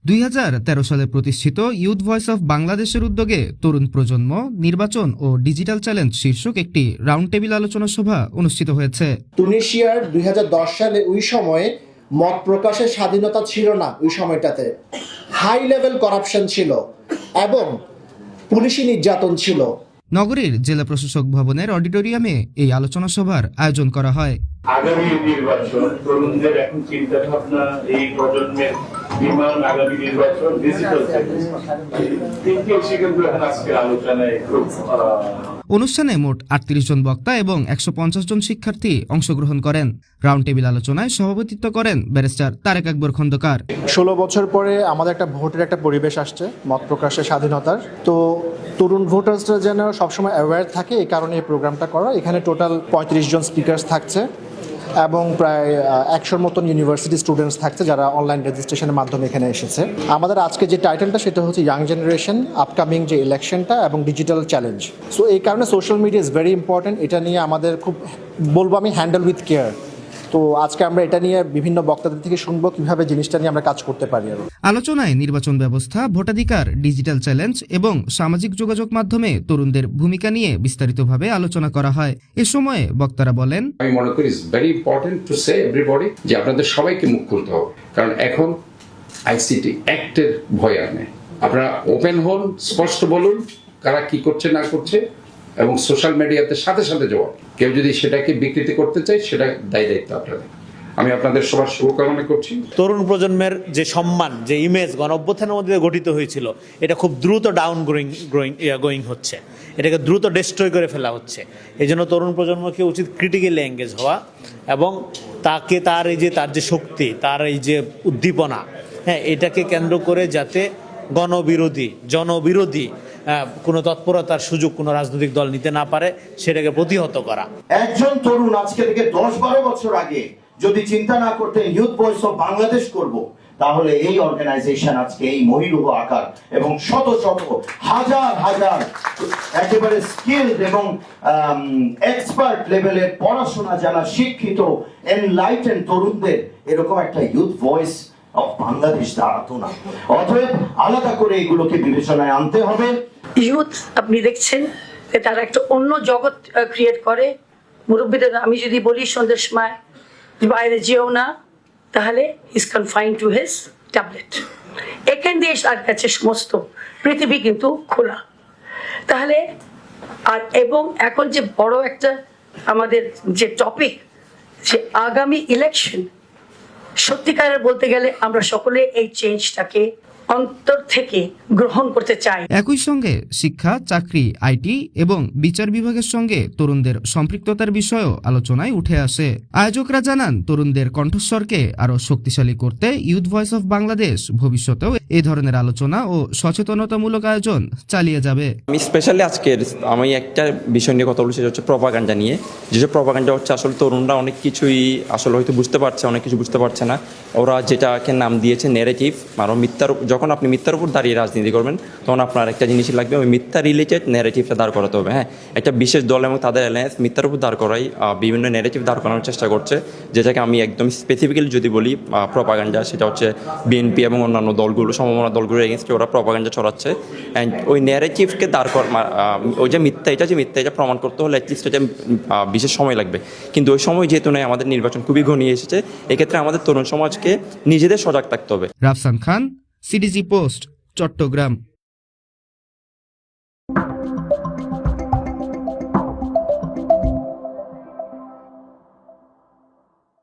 2013 সালে প্রতিষ্ঠিত youth voice of বাংলাদেশের উদ্যোগে তরুণ প্রজন্ম, নির্বাচন ও ডিজিটাল চ্যালেঞ্জ শীর্ষক একটি রাউন্ড টেবিল আলোচনা সভা অনুষ্ঠিত হয়েছে। তুনিশিয়ার 2010 সালে ওই সময়ে মত প্রকাশের স্বাধীনতা ছিল না। ওই সময়টাতে হাই লেভেল করাপশন ছিল এবং পুলিশি নির্যাতন ছিল। নগরীর জেলা প্রশাসক ভবনের অডিটোরিয়ামে এই আলোচনা সভার আয়োজন করা হয়। আগামী নির্বাচন, তরুণদের এখন চিন্তা ভাবনা, এই প্রজন্মের বিমান, আগামী নির্বাচন, ডিজিটাল আজকের আলোচনায় খুব অনুষ্ঠানে মোট 38 জন বক্তা এবং 150 জন শিক্ষার্থী অংশগ্রহণ করেন। রাউন্ড টেবিল আলোচনায় সভাপতিত্ব করেন ব্যারিস্টার তারেক আকবর খন্দকার। 16 বছর পরে আমাদের একটা ভোটের একটা পরিবেশ আসছে, মত প্রকাশের স্বাধীনতার। তো তরুণ ভোটার্সরা যেন সবসময় অ্যাওয়্যার থাকে, এই কারণে এই প্রোগ্রামটা করা। এখানে টোটাল 35 জন স্পিকার্স থাকছে এবং প্রায় 100 মতন ইউনিভার্সিটি স্টুডেন্টস থাকছে যারা অনলাইন রেজিস্ট্রেশনের মাধ্যমে এখানে এসেছে। আমাদের আজকে যে টাইটেলটা সেটা হচ্ছে ইয়াং জেনারেশন, আপকামিং যে ইলেকশনটা এবং ডিজিটাল চ্যালেঞ্জ। সো এই কারণে social media is very important. এটা নিয়ে আমাদের খুব বলবো আমি হ্যান্ডেল উইথ কেয়ার। তো আজকে আমরা এটা নিয়ে বিভিন্ন বক্তাদের থেকে শুনবো কিভাবে জিনিসটা নিয়ে আমরা কাজ করতে পারি। আলোচনায় নির্বাচন ব্যবস্থা, ভোটাধিকার, ডিজিটাল চ্যালেঞ্জ এবং সামাজিক যোগাযোগ মাধ্যমে তরুণদের ভূমিকা নিয়ে বিস্তারিতভাবে আলোচনা করা হয়। এ সময়ে বক্তারা বলেন, আমি মনে করি it's very important to say everybody যে আপনাদের সবাইকে মুখ খুলতে হবে, কারণ এখন আইসিটি অ্যাক্টের ভয় আর নেই। আপনারা ওপেন হন, স্পষ্ট বলুন কারা কি করছে না করছে, এবং সোশ্যাল মিডিয়াতে সাথে সাথে জবাব। কেউ যদি সেটাকে বিকৃতি করতে চায় সেটা দায়িত্ব আপনাদের। আমি আপনাদের সবার শুভকামনা করছি। তরুণ প্রজন্মের যে সম্মান, যে ইমেজ গণঅভ্যুত্থানের মধ্যে গঠিত হয়েছিল, এটা খুব দ্রুত ডাউন গোয়িং হচ্ছে, এটাকে দ্রুত ডেস্ট্রয় করে ফেলা হচ্ছে। এই জন্য তরুণ প্রজন্মকে উচিত ক্রিটিক্যালি এঙ্গেজ হওয়া এবং তাকে তার যে শক্তি, তার এই যে উদ্দীপনা, হ্যাঁ, এটাকে কেন্দ্র করে যাতে গণবিরোধী, জনবিরোধী কোনো তৎপরতার সুযোগ কোনো রাজনৈতিক দল নিতে না পারে, সেটাকে প্রতিহত করা। একজন তরুণ আজকে থেকে 10-12 বছর আগে যদি চিন্তা না করতেন ইউথ ভয়েস অফ বাংলাদেশ করব, তাহলে এই অর্গানাইজেশন আজকে এই মহিরুহ আকার এবং শত শত হাজার হাজার একেবারে স্কিলড এবং এক্সপার্ট লেভেলের পড়াশোনা জানা শিক্ষিত এনলাইটেন তরুণদের এরকম একটা ইউথ ভয়েস অফ বাংলাদেশ দাঁড়াতো না। অতএব আলাদা করে এগুলোকে বিবেচনায় আনতে হবে। ইউথ আপনি দেখছেন যে তারা একটা অন্য জগৎ ক্রিয়েট করে। মুরব্বীদের আমি যদি বলি সন্ধ্যের সময় বাইরে যেও না, তাহলে is confined to his tablet. এখান দিয়ে তার কাছে সমস্ত পৃথিবী কিন্তু খোলা। তাহলে আর এবং এখন যে বড় একটা আমাদের যে টপিক, যে আগামী ইলেকশন, সত্যিকারের বলতে গেলে আমরা সকলে এই চেঞ্জটাকে অন্তর থেকে গ্রহণ করতে চাই। একই সঙ্গে শিক্ষা, চাকরি, আইটি এবং বিচার বিভাগের সঙ্গে তরুণদের সম্পৃক্ততার বিষয়ও আলোচনায় উঠে আসে। আয়োজকরা জানান, তরুণদের কণ্ঠস্বরকে আরও শক্তিশালী করতে ইউথ ভয়েস অফ বাংলাদেশ ভবিষ্যতেও এই ধরনের আলোচনা ও সচেতনতামূলক আয়োজন চালিয়ে যাবে। আমি স্পেশালি আমি একটা বিষয় নিয়ে কথা বলছি, সেটা হচ্ছে প্রপাগান্ডা নিয়ে। যেসব প্রপাগান্ডা হচ্ছে, আসলে তরুণরা অনেক কিছুই আসলে হয়তো বুঝতে পারছে, অনেক কিছু বুঝতে পারছে না। ওরা যেটাকে নাম দিয়েছে ন্যারেটিভ, মানে মিথ্যার। যখন আপনি মিথ্যার উপর দাঁড়িয়ে রাজনীতি করবেন, তখন আপনার একটা জিনিসই লাগবে, ওই মিথ্যা রিলেটেড ন্যারেটিভটা দাঁড় করাতে হবে। হ্যাঁ, একটা বিশেষ দল এবং তাদের অ্যালায়েন্স মিথ্যার উপর দাঁড় করাই বিভিন্ন ন্যারেটিভ দাঁড় করানোর চেষ্টা করছে, যেটাকে আমি একদম স্পেসিফিক্যালি যদি বলি প্রপাগান্ডা, সেটা হচ্ছে বিএনপি এবং অন্যান্য দলগুলো, সমমনা দলগুলোর এগেনস্টে ওরা প্রপাগান্ডা ছড়াচ্ছে। অ্যান্ড ওই ন্যারেটিভকে দাঁড় ওই যে মিথ্যা, এটা প্রমাণ করতে হলে অ্যাটলিস্ট এটা বিশেষ সময় লাগবে। কিন্তু ওই সময় যেহেতু নয়, আমাদের নির্বাচন খুবই ঘনিয়ে এসেছে, এক্ষেত্রে আমাদের তরুণ সমাজকে নিজেদের সজাগ থাকতে হবে। রাফসান খান, সিডিজি পোস্ট, চট্টগ্রাম।